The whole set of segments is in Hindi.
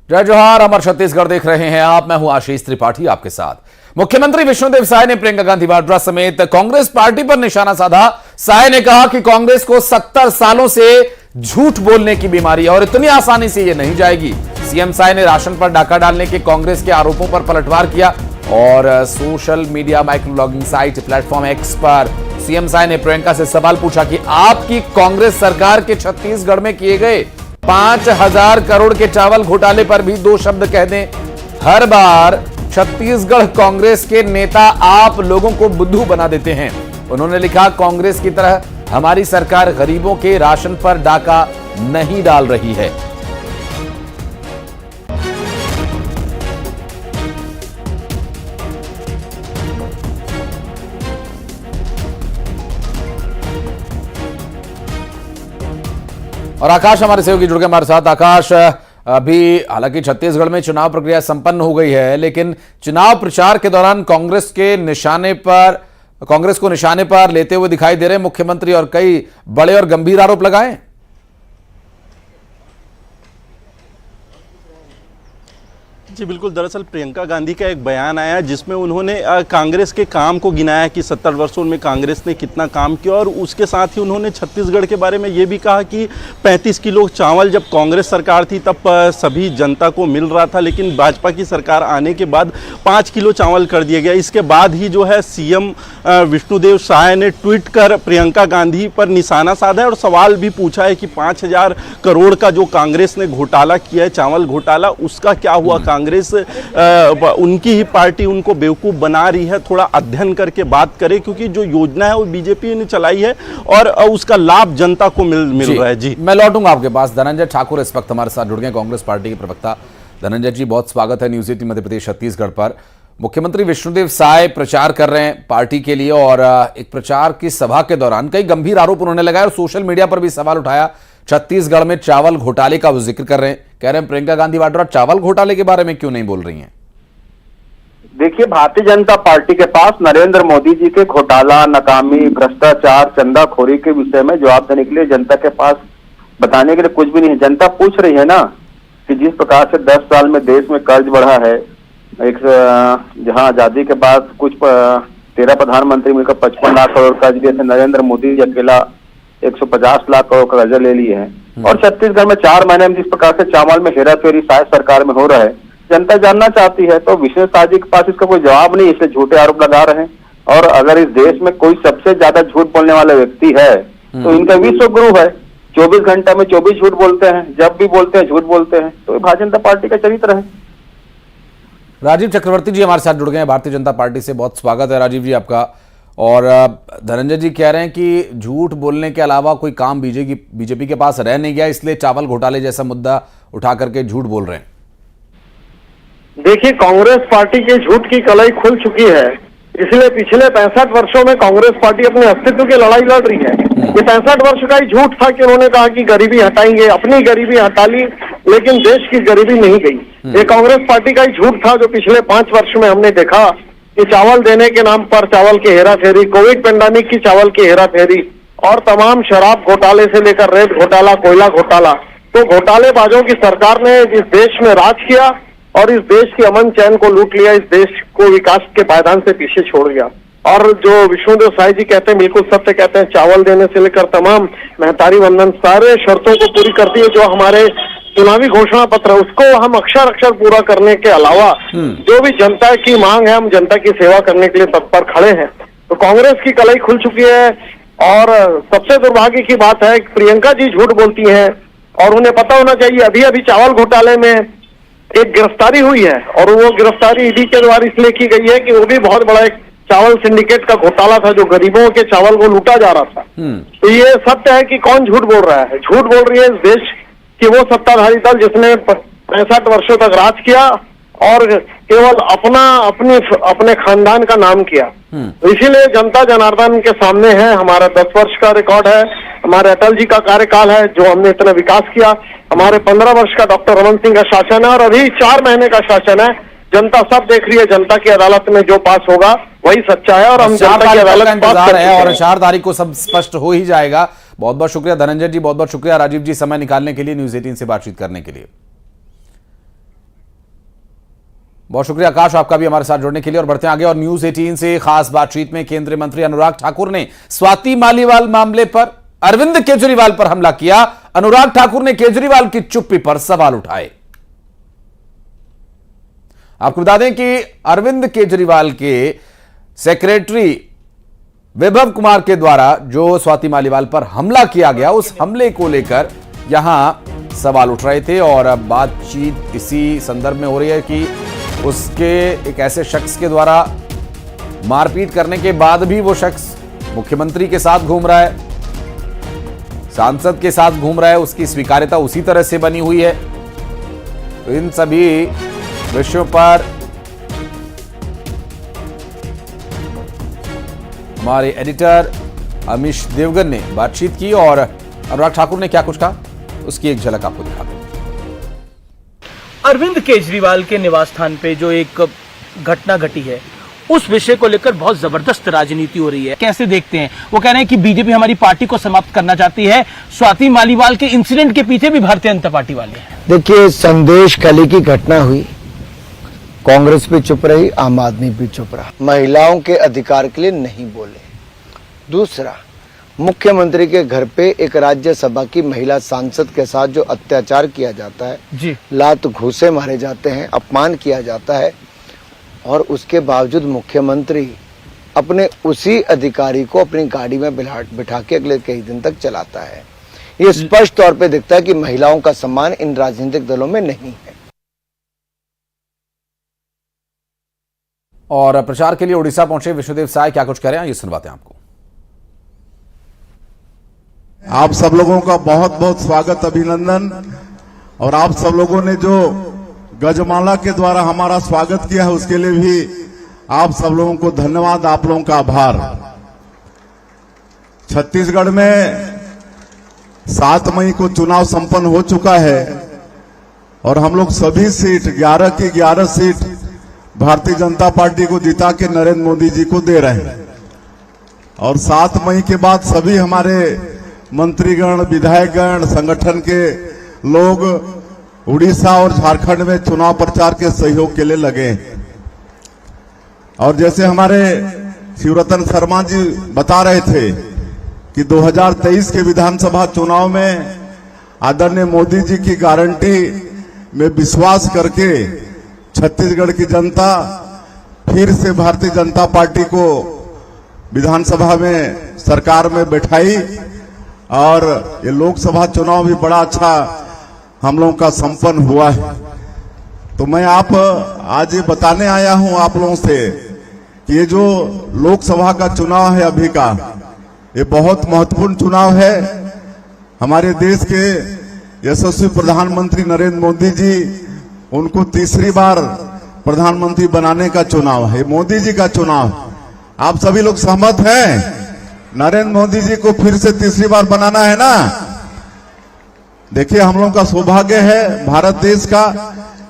जय जोहार, अमर छत्तीसगढ़ देख रहे हैं आप। मैं हूं आशीष त्रिपाठी आपके साथ। मुख्यमंत्री विष्णुदेव साय ने प्रियंका गांधी वाड्रा समेत कांग्रेस पार्टी पर निशाना साधा। साय ने कहा कि कांग्रेस को 70 सालों से झूठ बोलने की बीमारी है और इतनी आसानी से यह नहीं जाएगी। सीएम साय ने राशन पर डाका डालने के कांग्रेस के आरोपों पर पलटवार किया और social media microblogging site platform x पर सीएम साय ने प्रियंका से सवाल पूछा कि आपकी कांग्रेस सरकार के छत्तीसगढ़ में किए गए 5000 करोड़ के चावल घोटाले पर भी दो शब्द कह दें। हर बार छत्तीसगढ़ कांग्रेस के नेता आप लोगों को बुद्धू बना देते हैं। उन्होंने लिखा, कांग्रेस की तरह हमारी सरकार गरीबों के राशन पर डाका नहीं डाल रही है। और आकाश हमारे सहयोगी जुड़ गए हमारे साथ। आकाश, अभी हालांकि छत्तीसगढ़ में चुनाव प्रक्रिया संपन्न हो गई है, लेकिन चुनाव प्रचार के दौरान कांग्रेस को निशाने पर लेते हुए दिखाई दे रहे मुख्यमंत्री और कई बड़े और गंभीर आरोप लगाए। जी बिल्कुल, दरअसल प्रियंका गांधी का एक बयान आया जिसमें उन्होंने कांग्रेस के काम को गिनाया कि 70 वर्षों में कांग्रेस ने कितना काम किया, और उसके साथ ही उन्होंने छत्तीसगढ़ के बारे में ये भी कहा कि 35 किलो चावल जब कांग्रेस सरकार थी तब सभी जनता को मिल रहा था, लेकिन भाजपा की सरकार आने के बाद 5 किलो चावल कर दिया गया। इसके बाद ही जो है सीएम विष्णुदेव साय ने ट्वीट कर प्रियंका गांधी पर निशाना साधा है और सवाल भी पूछा है कि 5000 करोड़ का जो कांग्रेस ने घोटाला किया है, चावल घोटाला, उसका क्या हुआ। कांग्रेस उनकी ही पार्टी उनको बेवकूफ बना रही है। थोड़ा अध्ययन करके बात करें, क्योंकि जो योजना है वो बीजेपी ने चलाई है और उसका लाभ जनता को मिल रहा है। जी मैं लौटूंगा आपके पास। धनंजय ठाकुर इस वक्त हमारे साथ जुड़ गए, कांग्रेस पार्टी के प्रवक्ता। धनंजय जी, बहुत स्वागत है न्यूज़ 18 मध्य प्रदेश छत्तीसगढ़ पर। मुख्यमंत्री विष्णुदेव साय प्रचार कर रहे हैं पार्टी के लिए और एक प्रचार की सभा के दौरान कई गंभीर आरोप उन्होंने लगाए और सोशल मीडिया पर भी सवाल उठाया। छत्तीसगढ़ में चावल घोटाले का वो जिक्र कर रहे हैं, कह रहे हैं प्रियंका गांधी वाड्रा चावल घोटाले के बारे में क्यों नहीं बोल रही हैं। देखिए, भारतीय जनता पार्टी के पास नरेंद्र मोदी जी के घोटाला, नाकामी, भ्रष्टाचार, चंदाखोरी के विषय में जवाब देने के लिए जनता के पास बताने के लिए कुछ भी नहीं है। जनता पूछ रही है ना कि जिस प्रकार से 10 साल में देश में कर्ज बढ़ा है, एक जहां आजादी के बाद कुछ 13 प्रधानमंत्री मिलकर 55 लाख करोड़ कर्ज दिए थे, नरेंद्र मोदी जी अकेला 150 लाख करोड़ कर्जा ले लिए हैं। और छत्तीसगढ़ में 4 महीने में जिस प्रकार से चावल में हेराफेरी शायद सरकार में हो रहा है, जनता जानना चाहती है। तो विष्णु साय जी के पास इसका कोई जवाब नहीं, इसलिए झूठे आरोप लगा रहे हैं। और अगर इस देश में कोई सबसे ज्यादा झूठ बोलने वाला व्यक्ति है तो इनका विश्व गुरु है। 24 घंटा में 24 झूठ बोलते हैं, जब भी बोलते हैं झूठ बोलते हैं। तो भारतीय जनता पार्टी का चरित्र है। राजीव चक्रवर्ती जी हमारे साथ जुड़ गए हैं भारतीय जनता पार्टी से। बहुत स्वागत है राजीव जी आपका। और धनंजय जी कह रहे हैं कि झूठ बोलने के अलावा कोई काम बीजेपी के पास रह नहीं गया, इसलिए चावल घोटाले जैसा मुद्दा उठा करके झूठ बोल रहे हैं। देखिए, कांग्रेस पार्टी के झूठ की कलाई खुल चुकी है, इसलिए पिछले 65 वर्षों में कांग्रेस पार्टी अपने अस्तित्व की लड़ाई लड़ रही है। ये 65 वर्ष का ही झूठ था कि उन्होंने कहा कि गरीबी हटाएंगे, अपनी गरीबी हटा ली, लेकिन देश की गरीबी नहीं गई। ये कांग्रेस पार्टी का ही झूठ था जो पिछले 5 वर्ष में हमने देखा कि चावल देने के नाम पर चावल की हेराफेरी, कोविड पेंडेमिक की चावल की हेराफेरी और तमाम शराब घोटाले से लेकर रेत घोटाला, कोयला घोटाला, तो घोटालेबाजों की सरकार ने इस देश में राज किया और इस देश के अमन चैन को लूट लिया, इस देश को विकास के पायदान से पीछे छोड़ गया। और जो विष्णुदेव साय जी कहते हैं, बिल्कुल सत्य कहते हैं, चावल देने से लेकर तमाम महतारी वंदन सारे शर्तों को पूरी करती है। जो हमारे चुनावी घोषणा पत्र है उसको हम अक्षर अक्षर पूरा करने के अलावा जो भी जनता की मांग है, हम जनता की सेवा करने के लिए तत्पर खड़े हैं। तो कांग्रेस की कलाई खुल चुकी है। और सबसे दुर्भाग्य की बात है कि प्रियंका जी झूठ बोलती हैं और उन्हें पता होना चाहिए अभी अभी चावल घोटाले में एक गिरफ्तारी हुई है और वो गिरफ्तारी ईडी के द्वारा इसलिए की गई है कि वो भी बहुत बड़ा एक चावल सिंडिकेट का घोटाला था जो गरीबों के चावल को लूटा जा रहा था। तो ये सत्य है कि कौन झूठ बोल रहा है। झूठ बोल रही है इस देश कि वो सत्ताधारी दल जिसने 65 वर्षों तक राज किया और केवल अपने खानदान का नाम किया। तो इसीलिए जनता जनार्दन के सामने है, हमारा 10 वर्ष का रिकॉर्ड है, हमारे अटल जी का कार्यकाल है जो हमने इतना विकास किया, हमारे 15 वर्ष का डॉक्टर रमन सिंह का शासन है और अभी 4 महीने का शासन है। जनता सब देख रही है, जनता की अदालत में जो पास होगा वही सच्चा है और हम जनता की अदालत में पास है और 4 तारीख को सब स्पष्ट हो ही जाएगा। बहुत बहुत शुक्रिया धनंजय जी, बहुत बहुत शुक्रिया राजीव जी समय निकालने के लिए, न्यूज़ 18 से बातचीत करने के लिए। बहुत शुक्रिया आकाश, आपका भी हमारे साथ जुड़ने के लिए। और बढ़ते हैं आगे और न्यूज 18 से खास बातचीत में केंद्रीय मंत्री अनुराग ठाकुर ने स्वाति मालीवाल मामले पर अरविंद केजरीवाल पर हमला किया। अनुराग ठाकुर ने केजरीवाल की चुप्पी पर सवाल उठाए। आपको बता दें कि अरविंद केजरीवाल के सेक्रेटरी विभव कुमार के द्वारा जो स्वाति मालीवाल पर हमला किया गया, उस हमले को लेकर यहां सवाल उठ रहे थे। और अब बातचीत इसी संदर्भ में हो रही है कि उसके एक ऐसे शख्स के द्वारा मारपीट करने के बाद भी वो शख्स मुख्यमंत्री के साथ घूम रहा है, सांसद के साथ घूम रहा है, उसकी स्वीकार्यता उसी तरह से बनी हुई है। तो इन सभी विषयों पर हमारे एडिटर अमीश देवगन ने बातचीत की और अनुराग ठाकुर ने क्या कुछ कहा, उसकी एक झलक आपको दिखा दें। अरविंद केजरीवाल के निवास स्थान पे जो एक घटना घटी है, उस विषय को लेकर बहुत जबरदस्त राजनीति हो रही है। कैसे देखते हैं? वो कह रहे हैं कि बीजेपी हमारी पार्टी को समाप्त करना चाहती है। स्वाति मालीवाल के इंसिडेंट के पीछे भी भारतीय जनता पार्टी वाले हैं। देखिए, संदेश खाली की घटना हुई, कांग्रेस भी चुप रही, आम आदमी भी चुप रहा, महिलाओं के अधिकार के लिए नहीं बोले। दूसरा, मुख्यमंत्री के घर पे एक राज्यसभा की महिला सांसद के साथ जो अत्याचार किया जाता है जी, लात घूसे मारे जाते हैं, अपमान किया जाता है, और उसके बावजूद मुख्यमंत्री अपने उसी अधिकारी को अपनी गाड़ी में बिठा के अगले कई दिन तक चलाता है। ये स्पष्ट तौर पे दिखता है कि महिलाओं का सम्मान इन राजनीतिक दलों में नहीं है। और प्रचार के लिए उड़ीसा पहुंचे विष्णुदेव साय क्या कुछ कह रहे हैं, ये सुनवाते हैं आपको। आप सब लोगों का बहुत बहुत स्वागत, अभिनंदन। और आप सब लोगों ने जो गजमाला के द्वारा हमारा स्वागत किया है, उसके लिए भी आप सब लोगों को धन्यवाद, आप लोगों का आभार। छत्तीसगढ़ में 7 मई को चुनाव संपन्न हो चुका है और हम लोग सभी सीट 11 की 11 सीट भारतीय जनता पार्टी को जिता के नरेंद्र मोदी जी को दे रहे हैं। और 7 मई के बाद सभी हमारे मंत्रीगण, विधायकगण, संगठन के लोग उड़ीसा और झारखंड में चुनाव प्रचार के सहयोग के लिए लगे। और जैसे हमारे शिवरतन शर्मा जी बता रहे थे कि 2023 के विधानसभा चुनाव में आदरणीय मोदी जी की गारंटी में विश्वास करके छत्तीसगढ़ की जनता फिर से भारतीय जनता पार्टी को विधानसभा में सरकार में बैठाई। और ये लोकसभा चुनाव भी बड़ा अच्छा हम लोगों का संपन्न हुआ है। तो मैं आज ये बताने आया हूं आप लोगों से कि ये जो लोकसभा का चुनाव है अभी का, ये बहुत महत्वपूर्ण चुनाव है। हमारे देश के यशस्वी प्रधानमंत्री नरेंद्र मोदी जी, उनको तीसरी बार प्रधानमंत्री बनाने का चुनाव है, मोदी जी का चुनाव। आप सभी लोग सहमत हैं? नरेंद्र मोदी जी को फिर से तीसरी बार बनाना है ना? देखिए, हम लोगों का सौभाग्य है भारत देश का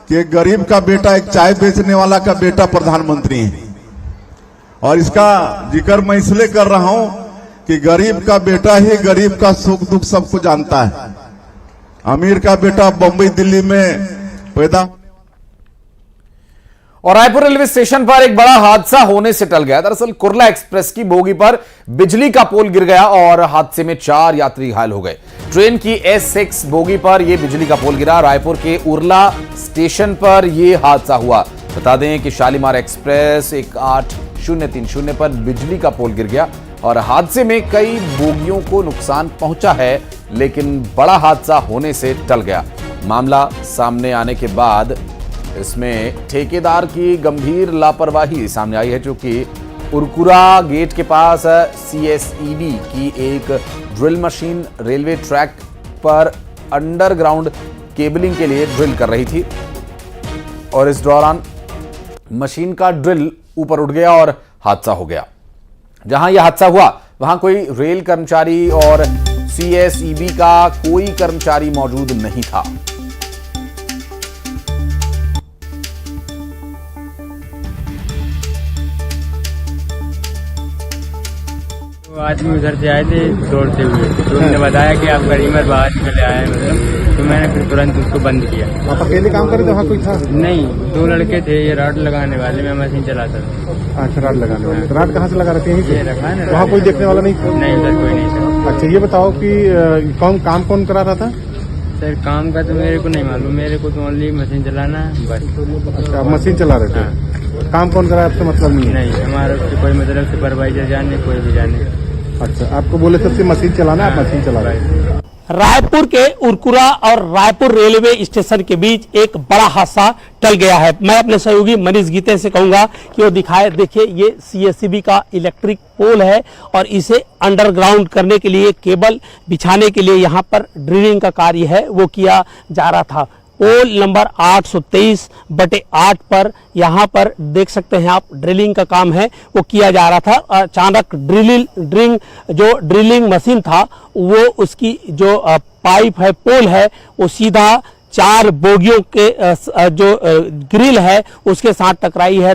कि एक गरीब का बेटा, एक चाय बेचने वाला का बेटा प्रधानमंत्री है। और इसका जिक्र मैं इसलिए कर रहा हूं कि गरीब का बेटा ही गरीब का सुख दुख सबको जानता है। अमीर का बेटा बंबई दिल्ली में पैदा। और रायपुर रेलवे स्टेशन पर एक बड़ा हादसा होने से टल गया। दरअसल कुर्ला एक्सप्रेस की बोगी पर बिजली का पोल गिर गया और हादसे में 4 यात्री घायल हो गए। ट्रेन की S6 बोगी पर यह बिजली का पोल गिरा। रायपुर के उरला स्टेशन पर यह हादसा हुआ। बता दें कि शालीमार एक्सप्रेस 1830 पर बिजली का पोल गिर गया और हादसे में कई बोगियों को नुकसान पहुंचा है, लेकिन बड़ा हादसा होने से टल गया। मामला सामने आने के बाद इसमें ठेकेदार की गंभीर लापरवाही सामने आई है, जो कि उरकुरा गेट के पास CSEB की एक ड्रिल मशीन रेलवे ट्रैक पर अंडरग्राउंड केबलिंग के लिए ड्रिल कर रही थी और इस दौरान मशीन का ड्रिल ऊपर उठ गया और हादसा हो गया। जहां यह हादसा हुआ वहां कोई रेल कर्मचारी और CSEB का कोई कर्मचारी मौजूद नहीं था। आदमी उधर से आए थे दौड़ते हुए, तो उन्होंने बताया कि आप गरीमर बाहर निकले आए हैं, मतलब, तो मैंने फिर तुरंत उसको बंद किया। आप अकेले काम कर रहे थे, वहाँ कोई था? नहीं, 2 लड़के थे, ये राड लगाने वाले, मैं मशीन चलाता था। अच्छा, राड लगाने वाले। राड कहाँ से लगा रखे हैं? ये रखा है ना, वहाँ कोई देखने वाला नहीं? नहीं, उधर कोई नहीं था। अच्छा, ये बताओ कि काम कौन करा रहा था? सर काम का तो मेरे को नहीं मालूम, मेरे को तो ओनली मशीन चलाना है बस। अच्छा, आप मशीन चला रहे थे? हाँ। काम कौन करा आपसे मतलब नहीं है? नहीं, हमारा उससे कोई मतलब, सुपरवाइजर जाने, कोई भी जाने। अच्छा, आपको बोले सबसे मशीन चलाना है, आप मशीन चला रहे हैं। रायपुर के उरकुरा और रायपुर रेलवे स्टेशन के बीच एक बड़ा हादसा टल गया है। मैं अपने सहयोगी मनीष गीते से कहूंगा कि वो दिखाए। देखिए, ये सीएससीबी का इलेक्ट्रिक पोल है और इसे अंडरग्राउंड करने के लिए, केबल बिछाने के लिए यहाँ पर ड्रिलिंग का कार्य है वो किया जा रहा था। पोल नंबर 823/8 पर यहाँ पर देख सकते हैं आप, ड्रिलिंग का काम है वो किया जा रहा था। अचानक ड्रिलिंग मशीन था वो, उसकी जो पाइप है, पोल है, वो सीधा 4 बोगियों के जो ग्रिल है उसके साथ टकराई है।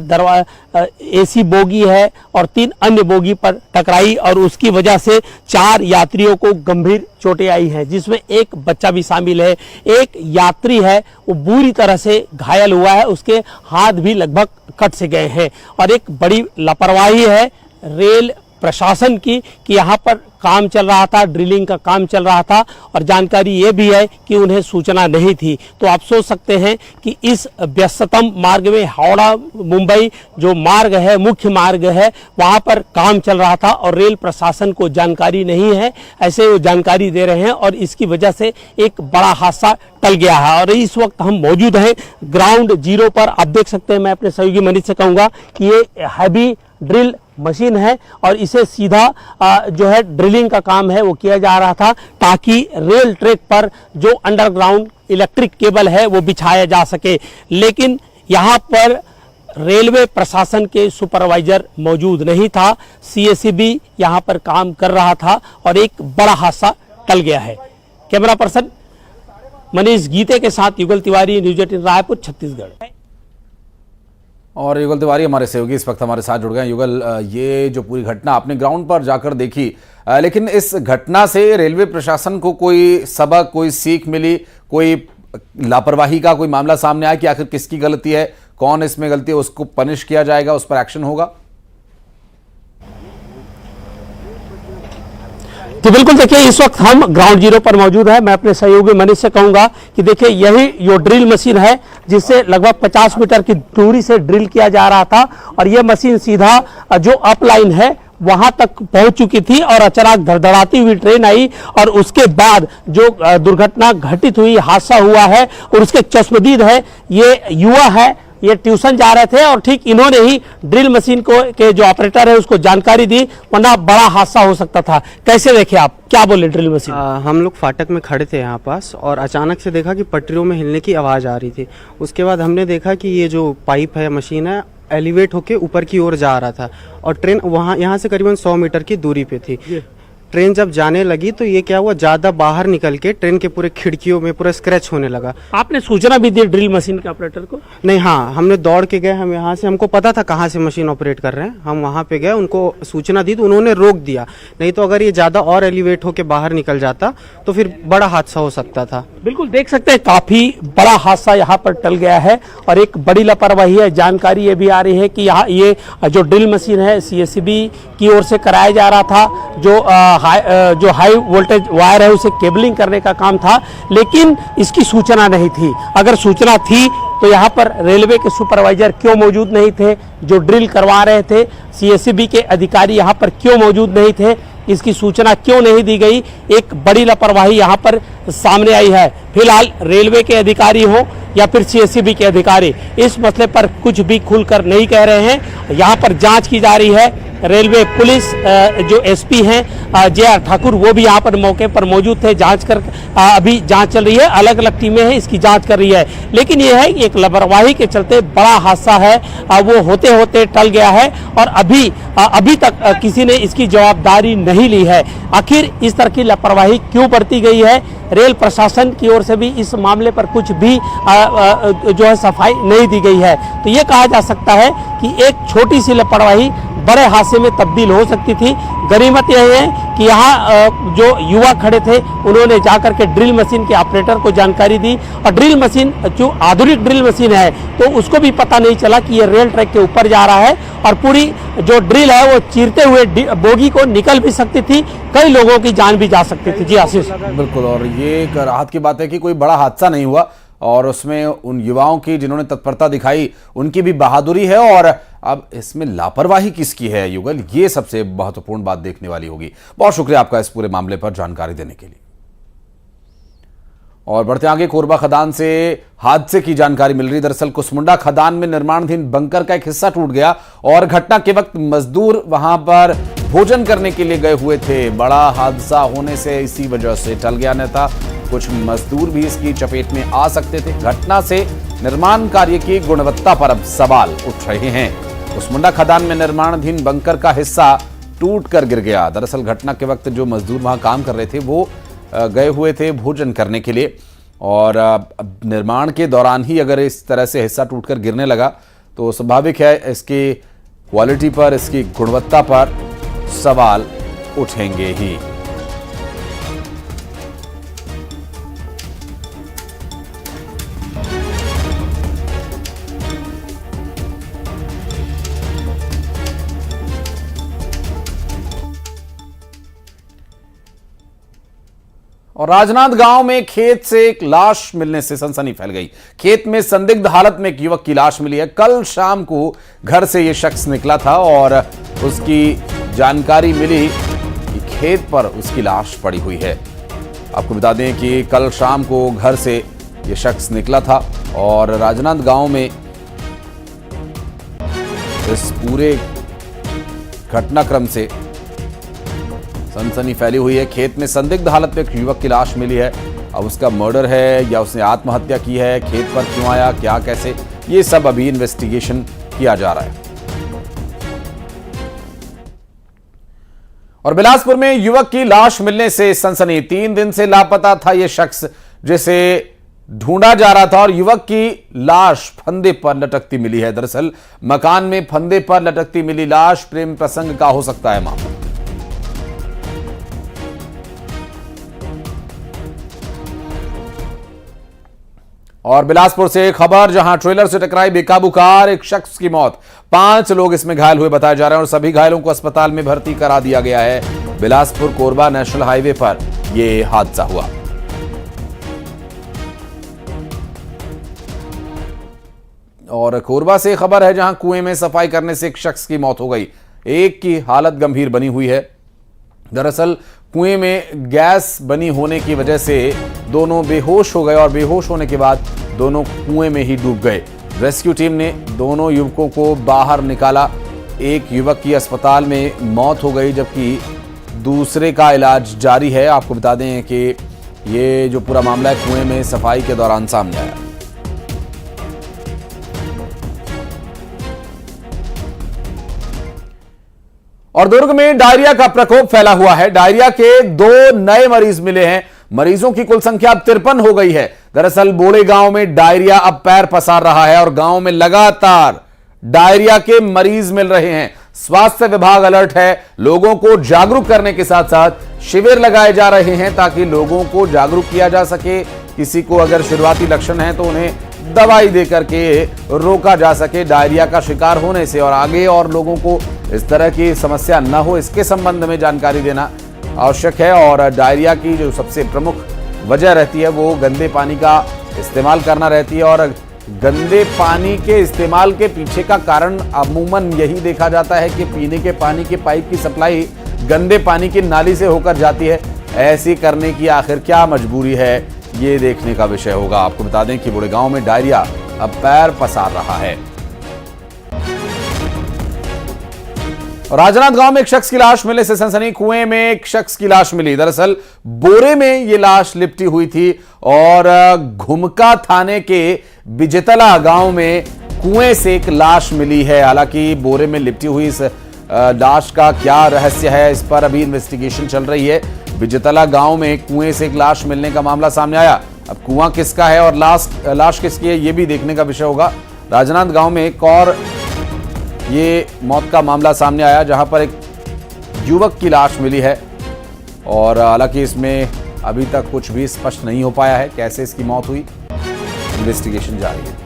एसी बोगी है और 3 अन्य बोगी पर टकराई और उसकी वजह से 4 यात्रियों को गंभीर चोटें आई हैं, जिसमें एक बच्चा भी शामिल है। एक यात्री है वो बुरी तरह से घायल हुआ है, उसके हाथ भी लगभग कट से गए हैं। और एक बड़ी लापरवाही है रेल प्रशासन की कि यहाँ पर काम चल रहा था, ड्रिलिंग का काम चल रहा था और जानकारी ये भी है कि उन्हें सूचना नहीं थी। तो आप सोच सकते हैं कि इस व्यस्ततम मार्ग में, हावड़ा मुंबई जो मार्ग है, मुख्य मार्ग है, वहाँ पर काम चल रहा था और रेल प्रशासन को जानकारी नहीं है, ऐसे वो जानकारी दे रहे हैं और इसकी वजह से एक बड़ा हादसा टल गया है। और इस वक्त हम मौजूद हैं ग्राउंड जीरो पर। आप देख सकते हैं, मैं अपने सहयोगी मनीष से कहूँगा कि ये हैवी ड्रिल मशीन है और इसे सीधा जो है ड्रिलिंग का काम है वो किया जा रहा था, ताकि रेल ट्रैक पर जो अंडरग्राउंड इलेक्ट्रिक केबल है वो बिछाया जा सके। लेकिन यहाँ पर रेलवे प्रशासन के सुपरवाइजर मौजूद नहीं था, सीएससीबी यहाँ पर काम कर रहा था और एक बड़ा हादसा टल गया है। कैमरा पर्सन मनीष गीते के साथ युगल तिवारी, न्यूज़ 18 रायपुर, छत्तीसगढ़। और युगल तिवारी हमारे सहयोगी इस वक्त हमारे साथ जुड़ गए। युगल, ये जो पूरी घटना आपने ग्राउंड पर जाकर देखी, लेकिन इस घटना से रेलवे प्रशासन को कोई सबक, कोई सीख मिली, कोई लापरवाही का कोई मामला सामने आया कि आखिर किसकी गलती है, कौन इसमें गलती है, उसको पनिश किया जाएगा, उस पर एक्शन होगा? तो बिल्कुल देखिए, इस वक्त हम ग्राउंड जीरो पर मौजूद है। मैं अपने सहयोगी मनीष से कहूंगा कि देखिए, यही जो ड्रिल मशीन है जिससे लगभग 50 मीटर की दूरी से ड्रिल किया जा रहा था और यह मशीन सीधा जो अपलाइन है वहां तक पहुंच चुकी थी और अचानक धड़धड़ाती हुई ट्रेन आई और उसके बाद जो दुर्घटना घटित हुई, हादसा हुआ है। और उसके चश्मदीद है, ये युवा है, ये ट्यूशन जा रहे थे और ठीक इन्होंने ही ड्रिल मशीन को के जो ऑपरेटर है उसको जानकारी दी, वरना बड़ा हादसा हो सकता था। कैसे देखे आप, क्या बोले ड्रिल मशीन? हम लोग फाटक में खड़े थे यहाँ पास और अचानक से देखा कि पटरियों में हिलने की आवाज़ आ रही थी। उसके बाद हमने देखा कि ये जो पाइप है, मशीन है, एलिवेट होके ऊपर की ओर जा रहा था और ट्रेन यहाँ से करीबन 100 मीटर की दूरी पे थी। ट्रेन जब जाने लगी तो ये क्या हुआ, ज्यादा बाहर निकल के ट्रेन के पूरे खिड़कियों में पूरा स्क्रैच होने लगा। आपने सूचना भी दी ड्रिल मशीन के ऑपरेटर को? नहीं, हाँ, हमने दौड़ के गए। हम यहाँ से, हमको पता था कहाँ से मशीन ऑपरेट कर रहे हैं, हम वहाँ पे गए, उनको सूचना दी तो उन्होंने रोक दिया। नहीं तो अगर ये ज्यादा और एलिवेट होके बाहर निकल जाता तो फिर बड़ा हादसा हो सकता था। बिल्कुल देख सकते हैं, काफी बड़ा हादसा यहाँ पर टल गया है और एक बड़ी लापरवाही है। जानकारी ये भी आ रही है कि यहाँ ये जो ड्रिल मशीन है सीएससीबी की ओर से कराया जा रहा था, जो हाई वोल्टेज वायर है उसे केबलिंग करने का काम था, लेकिन इसकी सूचना नहीं थी। अगर सूचना थी तो यहाँ पर रेलवे के सुपरवाइजर क्यों मौजूद नहीं थे, जो ड्रिल करवा रहे थे सीएससीबी के अधिकारी यहाँ पर क्यों मौजूद नहीं थे, इसकी सूचना क्यों नहीं दी गई? एक बड़ी लापरवाही यहाँ पर सामने आई है। फिलहाल रेलवे के अधिकारी हो या फिर सीएससीबी के अधिकारी इस मसले पर कुछ भी खुलकर नहीं कह रहे हैं। यहाँ पर जांच की जा रही है। रेलवे पुलिस जो एसपी हैं जे.आर. ठाकुर, वो भी यहाँ पर मौके पर मौजूद थे। अभी जांच चल रही है, अलग अलग टीमें हैं, इसकी जांच कर रही है। लेकिन ये है कि एक लापरवाही के चलते बड़ा हादसा है वो होते होते टल गया है और अभी तक किसी ने इसकी जवाबदारी नहीं ली है। आखिर इस तरह की लापरवाही क्यों बरती गई है, रेल प्रशासन की ओर से भी इस मामले पर कुछ भी जो है सफाई नहीं दी गई है। तो ये कहा जा सकता है कि एक छोटी सी लापरवाही बड़े हादसे में तब्दील हो सकती थी। गनीमत यह है कि यहाँ जो युवा खड़े थे उन्होंने जाकर के ड्रिल मशीन के ऑपरेटर को जानकारी दी, और ड्रिल मशीन जो आधुनिक ड्रिल मशीन है तो उसको भी पता नहीं चला कि ये रेल ट्रैक के ऊपर जा रहा है, और पूरी जो ड्रिल है वो चीरते हुए बोगी को निकल भी सकती थी, कई लोगों की जान भी जा सकती थी। जी आशीष। बिल्कुल, और ये एक राहत की बात है कि कोई बड़ा हादसा नहीं हुआ, और उसमें उन युवाओं की जिन्होंने तत्परता दिखाई उनकी भी बहादुरी है। और अब इसमें लापरवाही किसकी है युगल, ये सबसे महत्वपूर्ण बात देखने वाली होगी। बहुत शुक्रिया आपका इस पूरे मामले पर जानकारी देने के लिए। और बढ़ते आगे, कोरबा खदान से हादसे की जानकारी मिल रही। दरअसल कुसमुंडा खदान में निर्माणाधीन बंकर का एक हिस्सा टूट गया और घटना के वक्त मजदूर वहां पर भोजन करने के लिए गए हुए थे। बड़ा हादसा होने से इसी वजह से टल गया नहीं था, कुछ मजदूर भी इसकी चपेट में आ सकते थे। घटना से निर्माण कार्य की गुणवत्ता पर अब सवाल उठ रहे हैं। कुसमुंडा खदान में निर्माणाधीन बंकर का हिस्सा टूट कर गिर गया। दरअसल घटना के वक्त जो मजदूर वहां काम कर रहे थे वो गए हुए थे भोजन करने के लिए, और निर्माण के दौरान ही अगर इस तरह से हिस्सा टूटकर गिरने लगा तो स्वाभाविक है इसकी क्वालिटी पर, इसकी गुणवत्ता पर सवाल उठेंगे ही। और राजनांदगांव में खेत से एक लाश मिलने से सनसनी फैल गई। खेत में संदिग्ध हालत में एक युवक की लाश मिली है। कल शाम को घर से यह शख्स निकला था और उसकी जानकारी मिली कि खेत पर उसकी लाश पड़ी हुई है। आपको बता दें कि कल शाम को घर से यह शख्स निकला था और राजनांदगांव में इस पूरे घटनाक्रम से सनसनी फैली हुई है। खेत में संदिग्ध हालत में एक युवक की लाश मिली है। अब उसका मर्डर है या उसने आत्महत्या की है, खेत पर क्यों आया, क्या कैसे, ये सब अभी इन्वेस्टिगेशन किया जा रहा है। और बिलासपुर में युवक की लाश मिलने से सनसनी। 3 दिन से लापता था यह शख्स जिसे ढूंढा जा रहा था, और युवक की लाश फंदे पर लटकती मिली है। दरअसल मकान में फंदे पर लटकती मिली लाश प्रेम प्रसंग का हो सकता है मामला। और बिलासपुर से खबर, जहां ट्रेलर से टकराई बेकाबू कार, एक शख्स की मौत, 5 लोग इसमें घायल हुए बताए जा रहे हैं और सभी घायलों को अस्पताल में भर्ती करा दिया गया है। बिलासपुर कोरबा नेशनल हाईवे पर यह हादसा हुआ। और कोरबा से खबर है, जहां कुएं में सफाई करने से एक शख्स की मौत हो गई, एक की हालत गंभीर बनी हुई है। दरअसल कुएं में गैस बनी होने की वजह से दोनों बेहोश हो गए और बेहोश होने के बाद दोनों कुएं में ही डूब गए। रेस्क्यू टीम ने दोनों युवकों को बाहर निकाला। एक युवक की अस्पताल में मौत हो गई जबकि दूसरे का इलाज जारी है। आपको बता दें कि ये जो पूरा मामला है कुएं में सफाई के दौरान सामने आया। और दुर्ग में डायरिया का प्रकोप फैला हुआ है। डायरिया के 2 नए मरीज मिले हैं। मरीजों की कुल संख्या अब 53 हो गई है। दरअसल बोड़े गांव में डायरिया अब पैर पसार रहा है और गांव में लगातार डायरिया के मरीज मिल रहे हैं। स्वास्थ्य विभाग अलर्ट है। लोगों को जागरूक करने के साथ साथ शिविर लगाए जा रहे हैं ताकि लोगों को जागरूक किया जा सके। किसी को अगर शुरुआती लक्षण है तो उन्हें दवाई देकर के रोका जा सके डायरिया का शिकार होने से, और आगे और लोगों को इस तरह की समस्या न हो इसके संबंध में जानकारी देना आवश्यक है। और डायरिया की जो सबसे प्रमुख वजह रहती है वो गंदे पानी का इस्तेमाल करना रहती है, और गंदे पानी के इस्तेमाल के पीछे का कारण अमूमन यही देखा जाता है कि पीने के पानी की पाइप की सप्लाई गंदे पानी की नाली से होकर जाती है। ऐसी करने की आखिर क्या मजबूरी है, ये देखने का विषय होगा। आपको बता दें कि बुड़ेगांव में डायरिया अब पैर पसार रहा है। राजनांदगांव में एक शख्स की लाश मिलने से सनसनी। कुएं में एक शख्स की लाश मिली। दरअसल बोरे में यह लाश लिपटी हुई थी और घुमका थाने के बिजतला गांव में कुएं से एक लाश मिली है। हालांकि बोरे में लिपटी हुई इस लाश का क्या रहस्य है, इस पर अभी इन्वेस्टिगेशन चल रही है। बिजतला गांव में कुएं से एक लाश मिलने का मामला सामने आया। अब कुआं किसका है और लाश किसकी है, यह भी देखने का विषय होगा। राजनांद गांव में एक और ये मौत का मामला सामने आया, जहां पर एक युवक की लाश मिली है और हालांकि इसमें अभी तक कुछ भी स्पष्ट नहीं हो पाया है कैसे इसकी मौत हुई। इन्वेस्टिगेशन जारी है।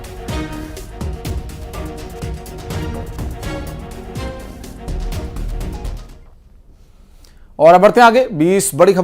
और अब बढ़ते हैं आगे। 20 बड़ी खबर